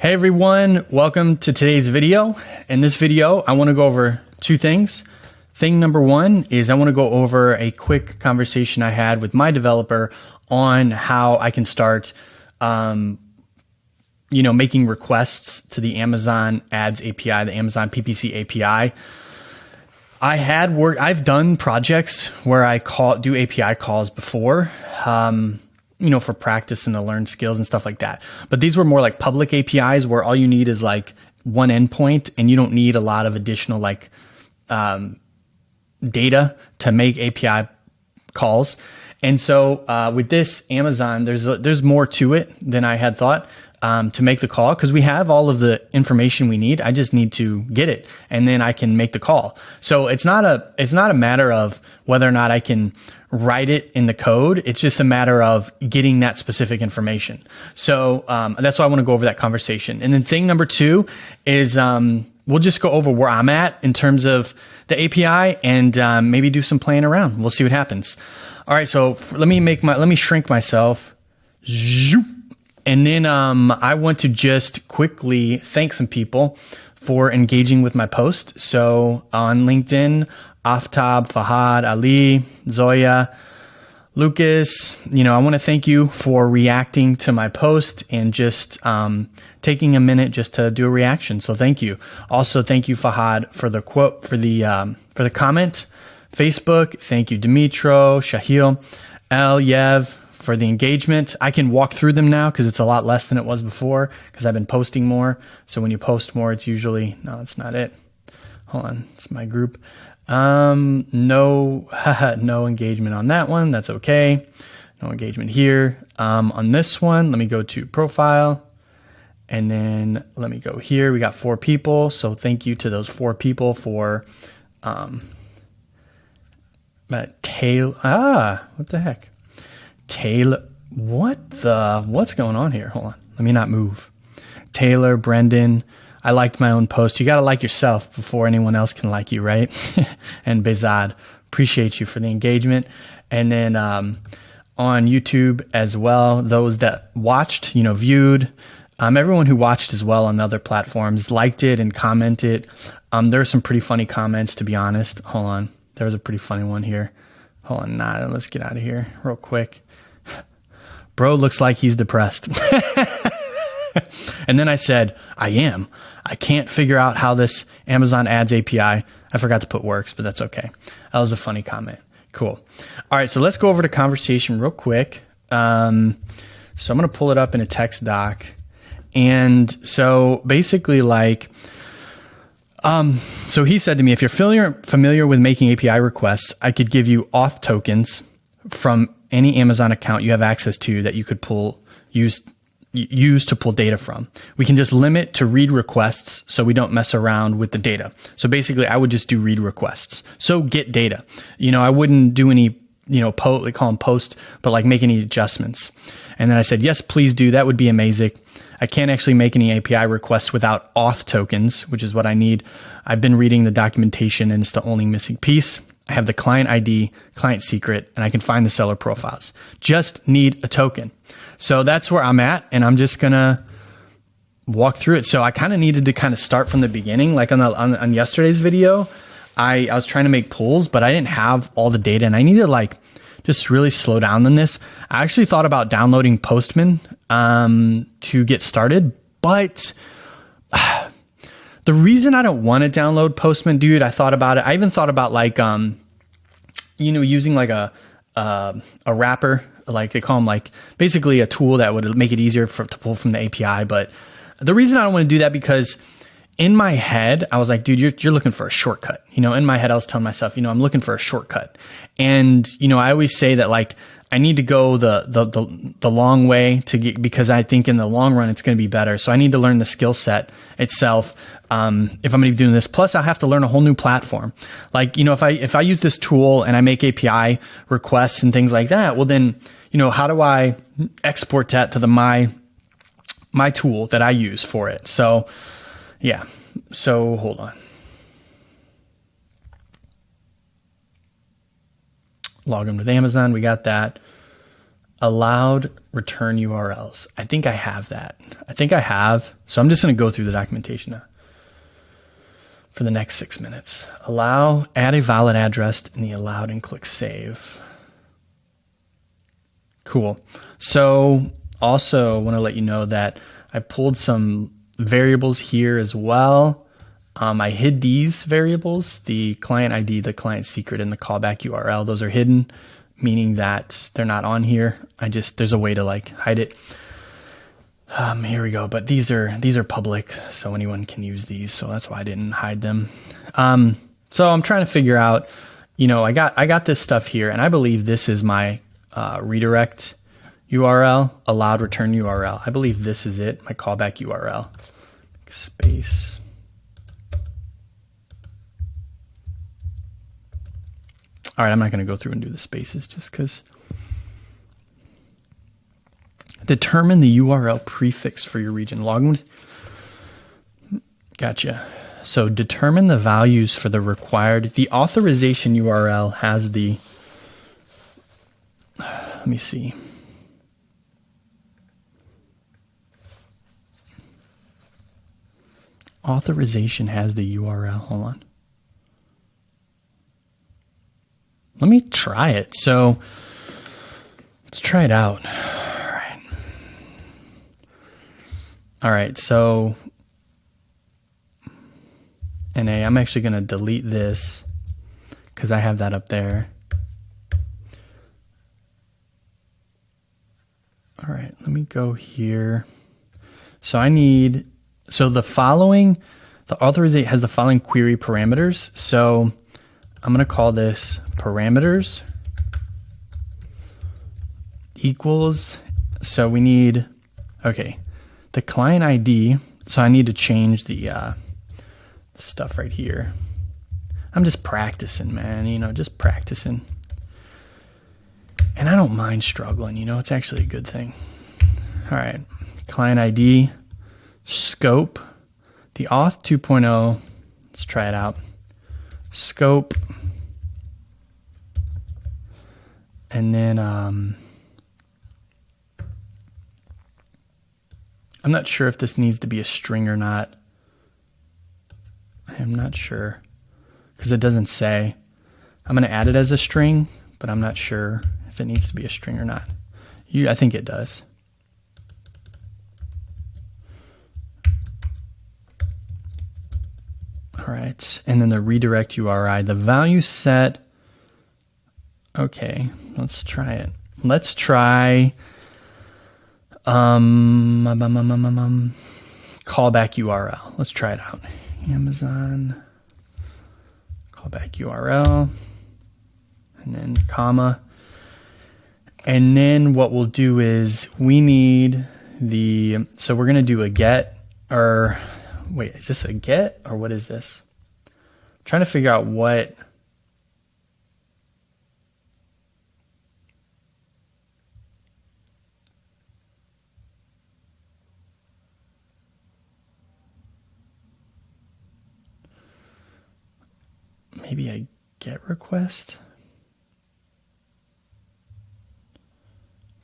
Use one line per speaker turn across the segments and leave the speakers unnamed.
Hey everyone, welcome to today's video. In this video, I want to go over two things. Thing number one is I want to go over a quick conversation I had with my developer on how I can start, making requests to the Amazon Ads API, the Amazon PPC API. I've done projects where I do API calls before. For practice and to learn skills and stuff like that. But these were more like public APIs where all you need is like one endpoint and you don't need a lot of additional data to make API calls. And so with this Amazon, there's more to it than I had thought to make the call, because we have all of the information we need. I just need to get it and then I can make the call. So it's not a matter of whether or not I can write it in the code. It's just a matter of getting that specific information. So that's why I want to go over that conversation. And then thing number two is we'll just go over where I'm at in terms of the API and maybe do some playing around. We'll see what happens. All right, so let me shrink myself. And then I want to just quickly thank some people for engaging with my post. So on LinkedIn, Aftab, Fahad, Ali, Zoya, Lucas, I want to thank you for reacting to my post and just taking a minute just to do a reaction. So thank you. Also, thank you, Fahad, for the quote, for the comment. Facebook, thank you, Dimitro, Shahil, El, Yev, for the engagement. I can walk through them now because it's a lot less than it was before because I've been posting more. So when you post more, it's usually, no, that's not it. Hold on, it's my group. No engagement on that one. That's okay. No engagement here. On this one, let me go to profile and then let me go here. We got 4 people. So thank you to those 4 people for, Taylor. What the heck? Taylor, what's going on here? Hold on. Let me not move. Taylor, Brendan. I liked my own post. You got to like yourself before anyone else can like you, right? And Bezad, appreciate you for the engagement. And then on YouTube as well, those that watched, viewed, everyone who watched as well on other platforms liked it and commented. There are some pretty funny comments, to be honest. Hold on. There was a pretty funny one here. Hold on. Let's get out of here real quick. Bro looks like he's depressed. And then I said, I can't figure out how this Amazon Ads API, I forgot to put works, but that's okay. That was a funny comment. Cool. All right, so let's go over the conversation real quick. So I'm going to pull it up in a text doc. And so basically so he said to me, if you're familiar with making API requests, I could give you auth tokens from any Amazon account you have access to that you could use to pull data from. We can just limit to read requests so we don't mess around with the data. So basically I would just do read requests. So get data. I wouldn't do any, we call them post, but make any adjustments. And then I said, yes, please do. That would be amazing. I can't actually make any API requests without auth tokens, which is what I need. I've been reading the documentation and it's the only missing piece. I have the client ID, client secret, and I can find the seller profiles. Just need a token. So that's where I'm at, and I'm just going to walk through it. So I kind of needed to start from the beginning. Like on yesterday's video, I was trying to make pulls, but I didn't have all the data, and I needed to just really slow down on this. I actually thought about downloading Postman to get started, but the reason I don't want to download Postman, dude, I thought about it. I even thought about using a wrapper, they call them basically a tool that would make it easier to pull from the API. But the reason I don't want to do that, because in my head, I was like, dude, you're looking for a shortcut. In my head, I was telling myself, I'm looking for a shortcut. And, I always say that I need to go the long way because I think in the long run, it's going to be better. So I need to learn the skill set itself. If I'm going to be doing this, plus I have to learn a whole new platform. If I use this tool and I make API requests and things like that, well then, how do I export that to my tool that I use for it? So yeah. So hold on. Log in with Amazon. We got that. allowed return URLs. I think I have that. So I'm just going to go through the documentation now for the next 6 minutes. Add a valid address in the allowed and click save. Cool. So also want to let you know that I pulled some variables here as well. I hid these variables, the client ID, the client secret, and the callback URL. Those are hidden, meaning that they're not on here. There's a way to like hide it. Here we go. But these are public, so anyone can use these. So that's why I didn't hide them. So I'm trying to figure out, I got this stuff here, and I believe this is my redirect URL, allowed return URL. I believe this is it, my callback URL. Space. All right, I'm not going to go through and do the spaces just because. Determine the URL prefix for your region. Gotcha. So determine the values for the authorization URL has the, let me see. Authorization has the URL. Hold on. Let me try it. So let's try it out. All right. So NA, I'm actually going to delete this because I have that up there. All right. Let me go here. So the authorization has the following query parameters. So I'm going to call this parameters equals. So we need, the client ID. So I need to change the stuff right here. I'm just practicing, man, just practicing. And I don't mind struggling, it's actually a good thing. All right. Client ID, scope, the auth 2.0. Let's try it out. Scope. And then I'm not sure if this needs to be a string or not. I am not sure because it doesn't say. I'm going to add it as a string, but I'm not sure if it needs to be a string or not. I think it does. All right. And then the redirect URI, the value set. Okay, let's try it. Let's try callback URL. Let's try it out. Amazon callback URL and then comma. And then what we'll do is we need so we're going to do a get or wait, is this a get or what is this? I'm trying to figure out what. Maybe a get request.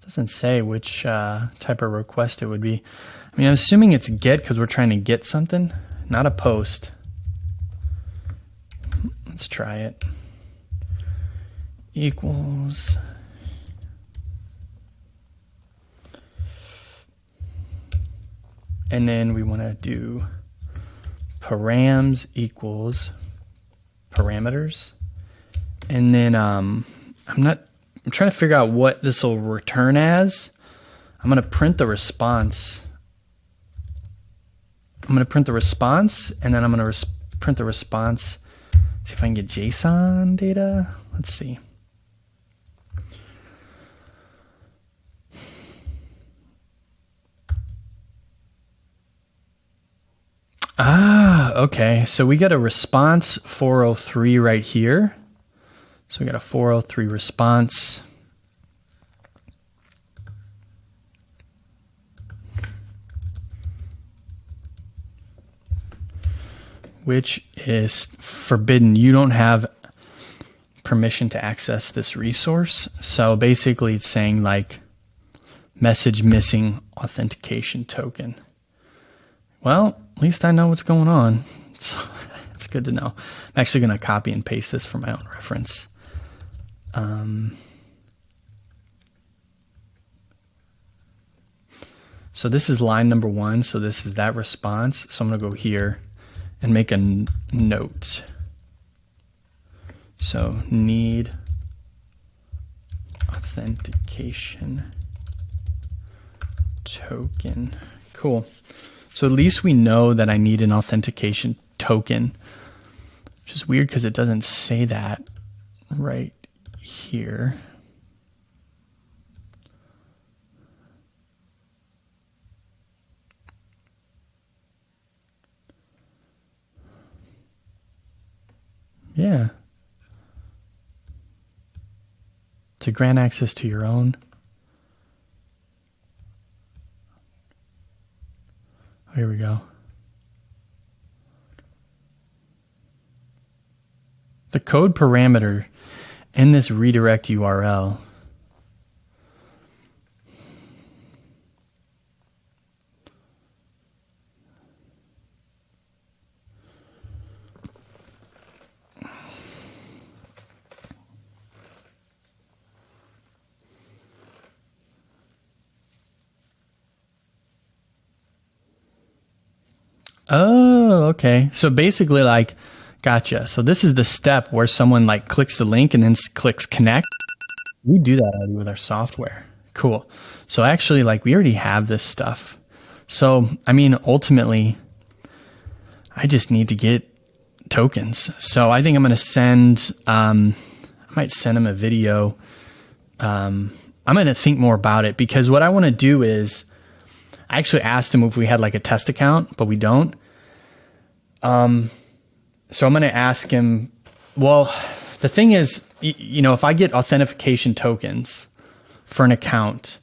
Doesn't say which type of request it would be. I mean, I'm assuming it's get because we're trying to get something, not a post. Let's try it. Equals. And then we want to do params equals parameters. And then I'm trying to figure out what this will return as. I'm going to print the response. I'm going to print the response, and then I'm going to print the response. See if I can get JSON data. Let's see. Okay. So we got a response 403 right here. So we got a 403 response. Which is forbidden. You don't have permission to access this resource. So basically it's saying like, Message missing authentication token. Well, at least I know what's going on. So it's good to know. I'm actually going to copy and paste this for my own reference. So this is line number 1. So this is that response. So I'm going to go here and make a note. So need authentication token. Cool. So at least we know that I need an authentication token, which is weird because it doesn't say that right here. Yeah. To grant access to your own. Here we go. The code parameter in this redirect URL. Oh, okay. So basically, like, gotcha. So this is the step where someone like clicks the link and then clicks connect. We do that already with our software. Cool. So actually, like, we already have this stuff. So, I mean, ultimately, I just need to get tokens. So I think I'm going to send, I might send him a video. I'm going to think more about it because what I want to do is, I actually asked him if we had like a test account, but we don't. So I'm going to ask him, well, the thing is, you know, if I get authentication tokens for an account,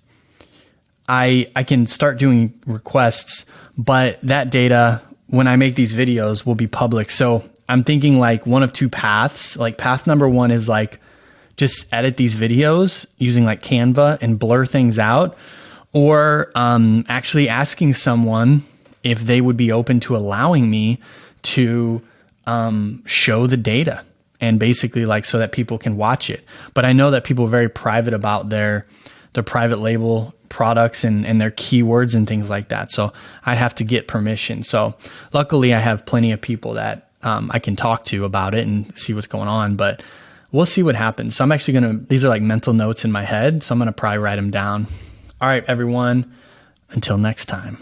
I can start doing requests, but that data, when I make these videos, will be public. So I'm thinking like one of two paths. Like path number 1 is like, just edit these videos using like Canva and blur things out. Or actually asking someone if they would be open to allowing me to show the data and basically like so that people can watch it. But I know that people are very private about their private label products and their keywords and things like that. So I'd have to get permission. So luckily I have plenty of people that I can talk to about it and see what's going on. But we'll see what happens. So I'm actually these are like mental notes in my head. So I'm going to probably write them down. All right, everyone, until next time.